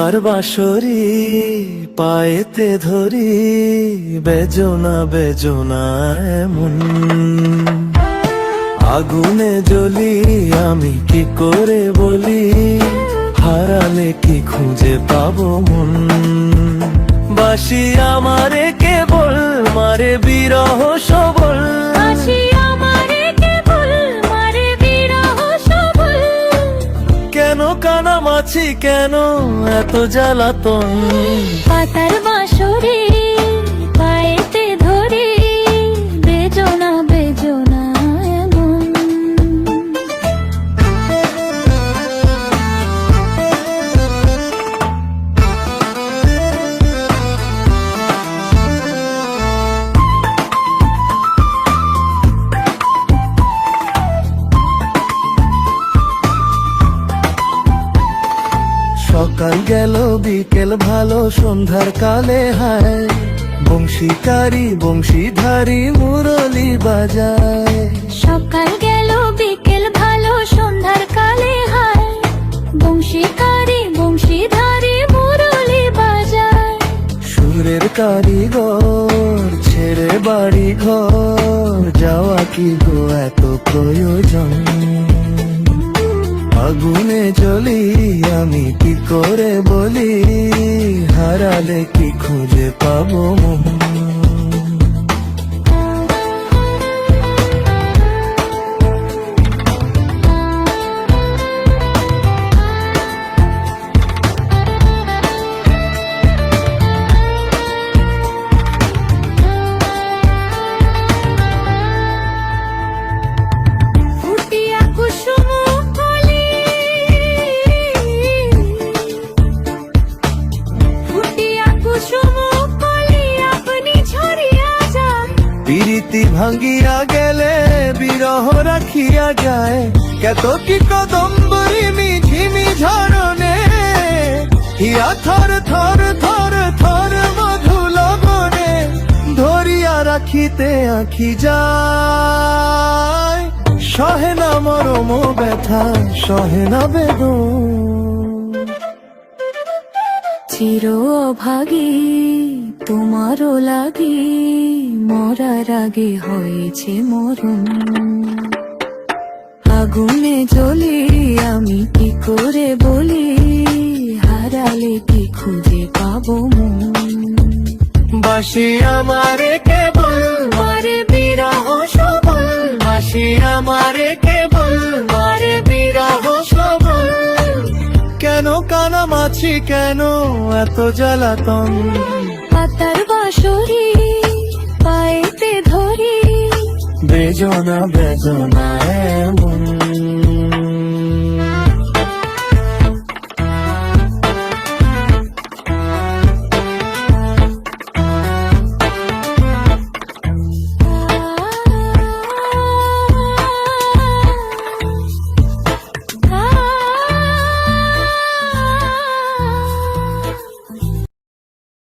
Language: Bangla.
পাতার বাঁশরি পায়েতে ধরি, বেজনা বেজনা এমন। আগুনে জ্বলি আমি কি করে বলি, হারালে কি খুঁজে পাবো মন। বাসি আমারে কেবল মারে বিরহ সবল, কেন কানামাছি কেন এত জ্বালাতন। পাতার বাঁশরি পায়েতে ধরি, বেজনা বেজনা এমন। সকাল গেল বিকেল ভালো সন্ধ্যার কালে হায়, বংশীকারী বংশীধারী মুরলি বাজায়। সকাল গেল বিকেল ভালো সন্ধ্যার কালে হায়, বংশীকারী বংশীধারী মুরলি বাজায়। সুরের কারিগর ছেড়ে বাড়ি ঘর, যাওয়া কি গো এত প্রয়োজন। আগুনে জ্বলি আমি কি করে বলি, হারালে কি খুঁজে পাবো মন। ফুটিয়া কুসুম কলি, ফুটিয়া কুসুম কলি আপনি ঝরিয়া যান। প্রীতি ভাঙ্গিয়া গেলে বিরহ রাখিয়া যায়, কত কি কদম্বরী মিঝিমি ঝরনে, হিয়া থর থর থর থর মধু লগনে, ধরিয়া রাখিতে আঁখি যায়। সহে না মরম ব্যথা সহে না বেদন। চির অভাগী তোমারও লাগি, মরার আগে হয়েছে মরণ। আগুনে জ্বলি আমি কি করে বলি, হারালে কি খুঁজে পাবো মন। বাসি আমারে কেবল মারে বিরহ সবল, বাসি আমারে কেবল মারে বিরহ সবল, কেন কানামাছি কেন এত জ্বালাতন। পাতার বাঁশরি পায়েতে ধরি, বেজনা বেজনা এমন।